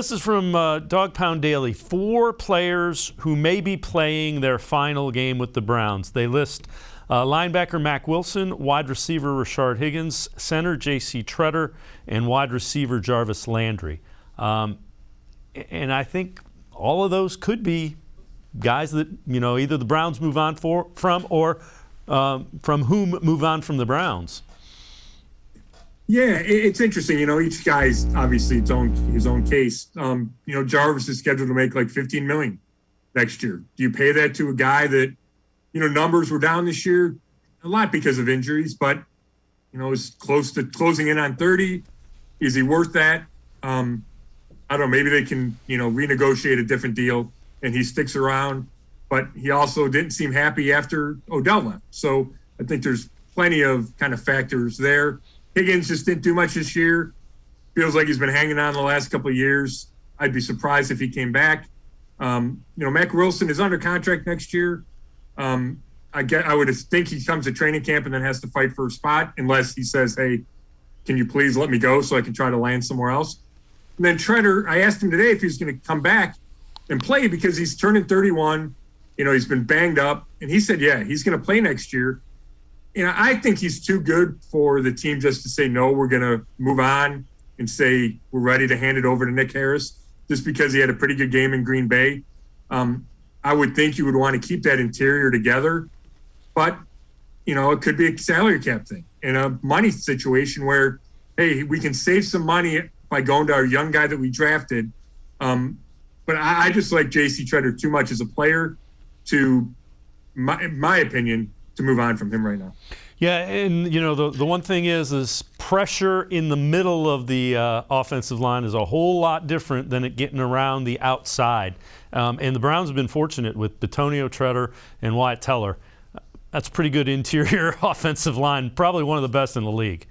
This is from Dog Pound Daily. 4 players who may be playing their final game with the Browns. They list linebacker Mack Wilson, wide receiver Rashard Higgins, center J.C. Tretter, and wide receiver Jarvis Landry. And I think all of those could be guys that, either the Browns move on from or from whom move on from the Browns. Yeah, it's interesting. Each guy's obviously his own case. Jarvis is scheduled to make like $15 million next year. Do you pay that to a guy that, numbers were down this year a lot because of injuries, but is close to closing in on 30? Is he worth that? I don't know. Maybe they can renegotiate a different deal and he sticks around. But he also didn't seem happy after Odell left. So I think there's plenty of kind of factors there. Higgins just didn't do much this year. Feels like he's been hanging on the last couple of years. I'd be surprised if he came back. Mack Wilson is under contract next year. I would think he comes to training camp and then has to fight for a spot unless he says, hey, can you please let me go so I can try to land somewhere else? And then Tretter, I asked him today if he's going to come back and play because he's turning 31. He's been banged up. And he said, yeah, he's going to play next year. I think he's too good for the team just to say, no, we're going to move on and say we're ready to hand it over to Nick Harris just because he had a pretty good game in Green Bay. I would think you would want to keep that interior together. But, it could be a salary cap thing and a money situation where, hey, we can save some money by going to our young guy that we drafted. But I just like J.C. Tretter too much as a player to, in my opinion, to move on from him right now. Yeah, and the one thing is pressure in the middle of the offensive line is a whole lot different than it getting around the outside. And the Browns have been fortunate with Bitonio, Tretter, and Wyatt Teller. That's pretty good interior offensive line, probably one of the best in the league.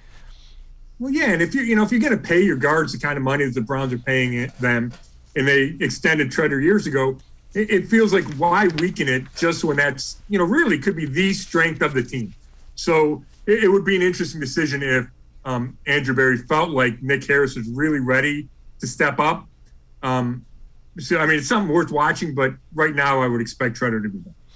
Well, yeah, and if you're going to pay your guards the kind of money that the Browns are paying them, and they extended Tretter years ago, it feels like why weaken it just when that's, really could be the strength of the team. So it would be an interesting decision if Andrew Berry felt like Nick Harris was really ready to step up. So, it's something worth watching, but right now I would expect Tretter to be done.